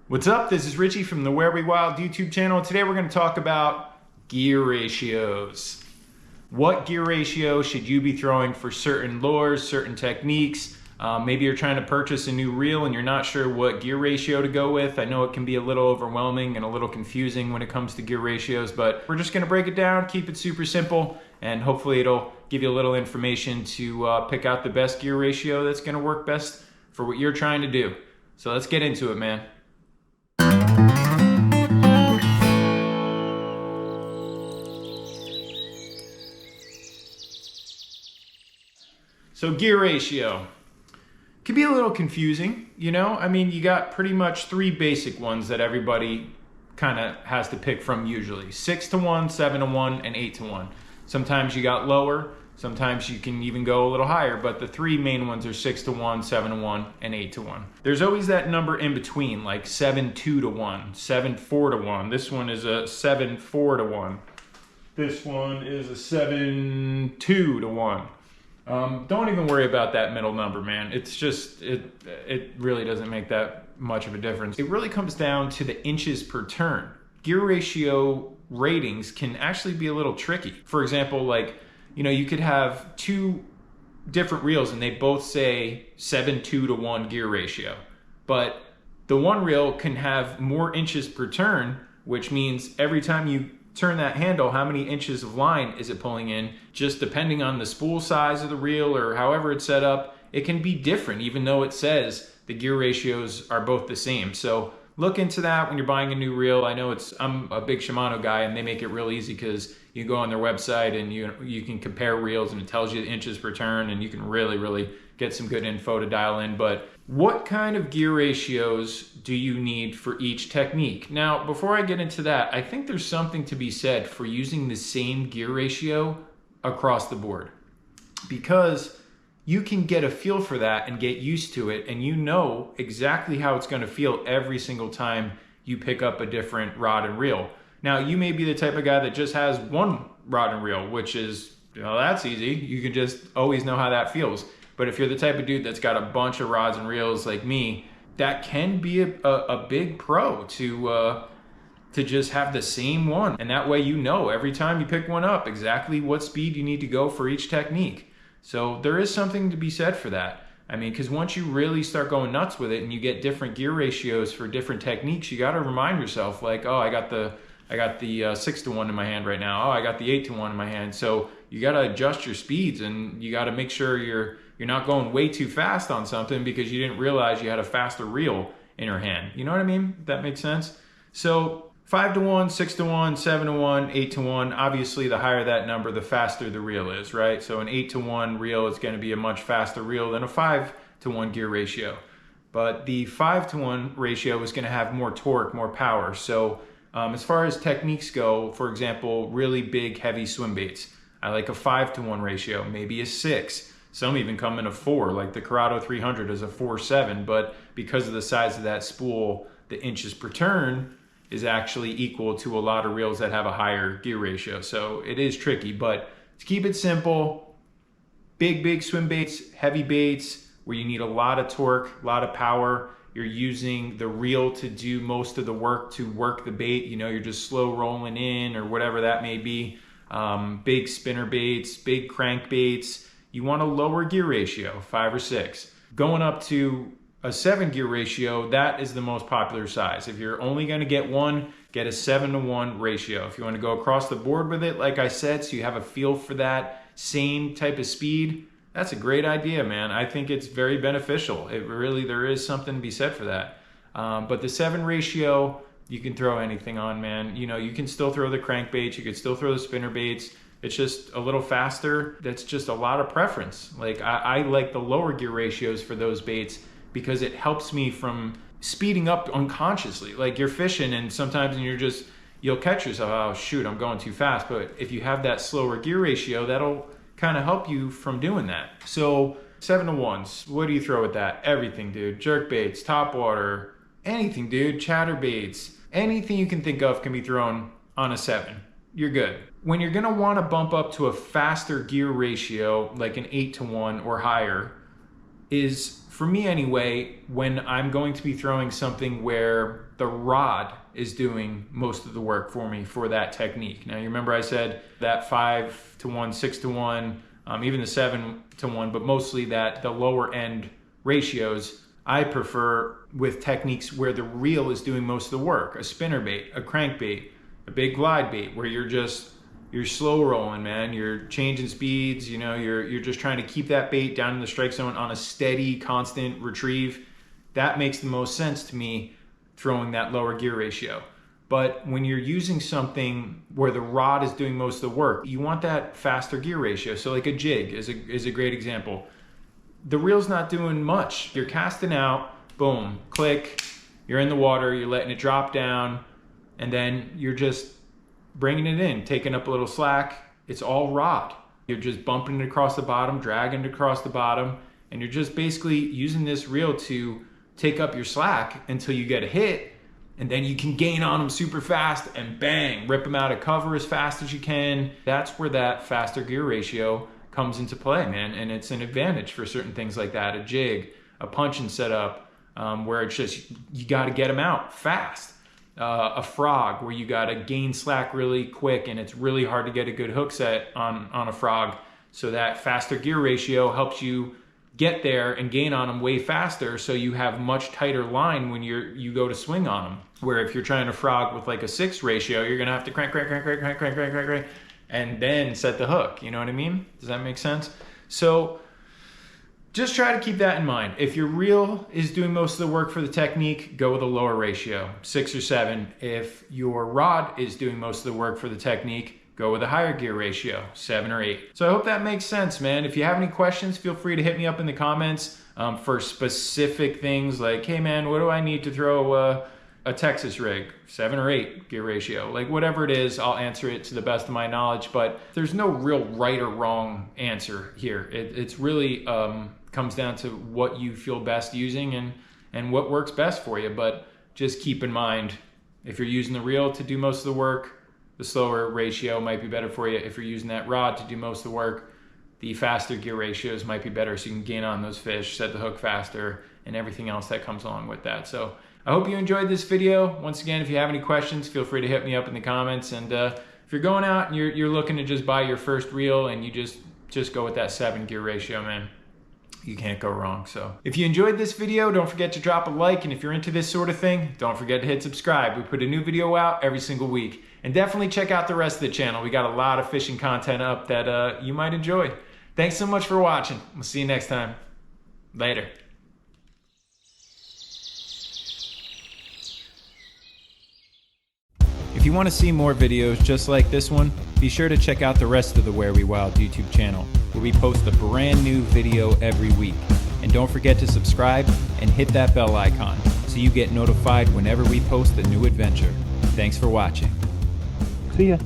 What's up? This is Richie from the Where We Wild YouTube channel. Today we're going to talk about gear ratios. What gear ratio should you be throwing for certain lures, certain techniques? Maybe you're trying to purchase a new reel and you're not sure what gear ratio to go with. I know it can be a little overwhelming and a little confusing when it comes to gear ratios, but we're just going to break it down, keep it super simple, and hopefully it'll give you a little information to pick out the best gear ratio that's going to work best for what you're trying to do. So let's get into it, man. So gear ratio can be a little confusing, you know? I mean, you got pretty much three basic ones that everybody kind of has to pick from usually. 6-to-1, 7-to-1, and 8-to-1. Sometimes you got lower, sometimes you can even go a little higher, but the three main ones are 6-to-1, 7-to-1, and 8-to-1. There's always that number in between, like 7-2-to-1, 7-4-to-1. This one is a 7-4-to-1. This one is a 7-2-to-1. Don't even worry about that middle number, man. It's just, it really doesn't make that much of a difference. It really comes down to the inches per turn. Gear ratio ratings can actually be a little tricky. For example, like, you know, you could have two different reels and they both say 7-2-to-1 gear ratio. But the one reel can have more inches per turn, which means every time you turn that handle, how many inches of line is it pulling in? Just depending on the spool size of the reel or however it's set up, it can be different even though it says the gear ratios are both the same. So look into that when you're buying a new reel. I know I'm a big Shimano guy and they make it real easy because you go on their website and you can compare reels and it tells you the inches per turn and you can really get some good info to dial in. But what kind of gear ratios do you need for each technique? Now, before I get into that, I think there's something to be said for using the same gear ratio across the board, because you can get a feel for that and get used to it, and you know exactly how it's going to feel every single time you pick up a different rod and reel. Now, you may be the type of guy that just has one rod and reel, which is, you know, that's easy. You can just always know how that feels. But if you're the type of dude that's got a bunch of rods and reels like me, that can be a big pro to just have the same one. And that way you know every time you pick one up exactly what speed you need to go for each technique. So there is something to be said for that. I mean, because once you really start going nuts with it and you get different gear ratios for different techniques, you got to remind yourself like, oh, I got the 6-to-1 in my hand right now. Oh, I got the 8-to-1 in my hand. So you got to adjust your speeds and you got to make sure you're not going way too fast on something because you didn't realize you had a faster reel in your hand. You know what I mean? That makes sense. So 5-to-1, 6-to-1, 7-to-1, 8-to-1. Obviously, the higher that number, the faster the reel is, right? So an 8-to-1 reel is going to be a much faster reel than a 5-to-1 gear ratio. But the 5-to-1 ratio is going to have more torque, more power. So as far as techniques go, for example, really big, heavy swim baits, I like a 5-to-1 ratio, maybe a 6. Some even come in a 4, like the Corrado 300 is a 4.7, but because of the size of that spool, the inches per turn is actually equal to a lot of reels that have a higher gear ratio. So it is tricky, but to keep it simple, big swim baits, heavy baits, where you need a lot of torque, a lot of power. You're using the reel to do most of the work to work the bait. You know, you're just slow rolling in or whatever that may be. Big spinner baits, big crank baits. You want a lower gear ratio, 5 or 6. Going up to a 7 gear ratio, that is the most popular size. If you're only going to get one, get a 7-to-1 ratio. If you want to go across the board with it, like I said, so you have a feel for that same type of speed, that's a great idea, man. I think it's very beneficial. There is something to be said for that. But the 7 ratio, you can throw anything on, man. You know, you can still throw the crankbaits, you can still throw the spinner baits. It's just a little faster. That's just a lot of preference. Like I like the lower gear ratios for those baits because it helps me from speeding up unconsciously. Like you're fishing and sometimes you'll catch yourself, oh shoot, I'm going too fast. But if you have that slower gear ratio, that'll kind of help you from doing that. So 7-to-1s, what do you throw with that? Everything, dude. Jerk baits, top water, anything, dude. Chatter baits, anything you can think of can be thrown on a 7. You're good. When you're gonna wanna bump up to a faster gear ratio, like an 8-to-1 or higher, is, for me anyway, when I'm going to be throwing something where the rod is doing most of the work for me for that technique. Now, you remember I said that 5-to-1, 6-to-1, even the 7-to-1, but mostly that the lower end ratios I prefer with techniques where the reel is doing most of the work. A spinnerbait, a crankbait, a big glide bait, where you're slow rolling, man. You're changing speeds, you know, you're just trying to keep that bait down in the strike zone on a steady, constant retrieve. That makes the most sense to me, throwing that lower gear ratio. But when you're using something where the rod is doing most of the work, you want that faster gear ratio. So like a jig is a great example. The reel's not doing much. You're casting out, boom, click, you're in the water, you're letting it drop down, and then you're just bringing it in, taking up a little slack. It's all rod. You're just bumping it across the bottom, dragging it across the bottom, and you're just basically using this reel to take up your slack until you get a hit, and then you can gain on them super fast and bang, rip them out of cover as fast as you can. That's where that faster gear ratio comes into play, man, and it's an advantage for certain things like that. A jig, a punching setup, where it's just, you got to get them out fast. A frog, where you got to gain slack really quick, and it's really hard to get a good hook set on a frog. So that faster gear ratio helps you get there and gain on them way faster, so you have much tighter line when you go to swing on them. Where if you're trying to frog with like a 6 ratio, you're gonna have to crank, and then set the hook. You know what I mean? Does that make sense? So just try to keep that in mind. If your reel is doing most of the work for the technique, go with a lower ratio, 6 or 7. If your rod is doing most of the work for the technique, go with a higher gear ratio, 7 or 8. So I hope that makes sense, man. If you have any questions, feel free to hit me up in the comments for specific things like, hey man, what do I need to throw a Texas rig, 7 or 8 gear ratio? Like whatever it is, I'll answer it to the best of my knowledge, but there's no real right or wrong answer here. It's really comes down to what you feel best using and what works best for you. But just keep in mind, if you're using the reel to do most of the work, the slower ratio might be better for you. If you're using that rod to do most of the work, the faster gear ratios might be better, so you can gain on those fish, set the hook faster, and everything else that comes along with that. So I hope you enjoyed this video. Once again, if you have any questions, feel free to hit me up in the comments. And if you're going out and you're looking to just buy your first reel and you just go with that 7 gear ratio, man, you can't go wrong. So if you enjoyed this video, don't forget to drop a like. And if you're into this sort of thing, don't forget to hit subscribe. We put a new video out every single week. And definitely check out the rest of the channel. We got a lot of fishing content up that you might enjoy. Thanks so much for watching. We'll see you next time. Later. If you want to see more videos just like this one, be sure to check out the rest of the Where We Wild YouTube channel, where we post a brand new video every week. And don't forget to subscribe and hit that bell icon so you get notified whenever we post a new adventure. Thanks for watching. See ya.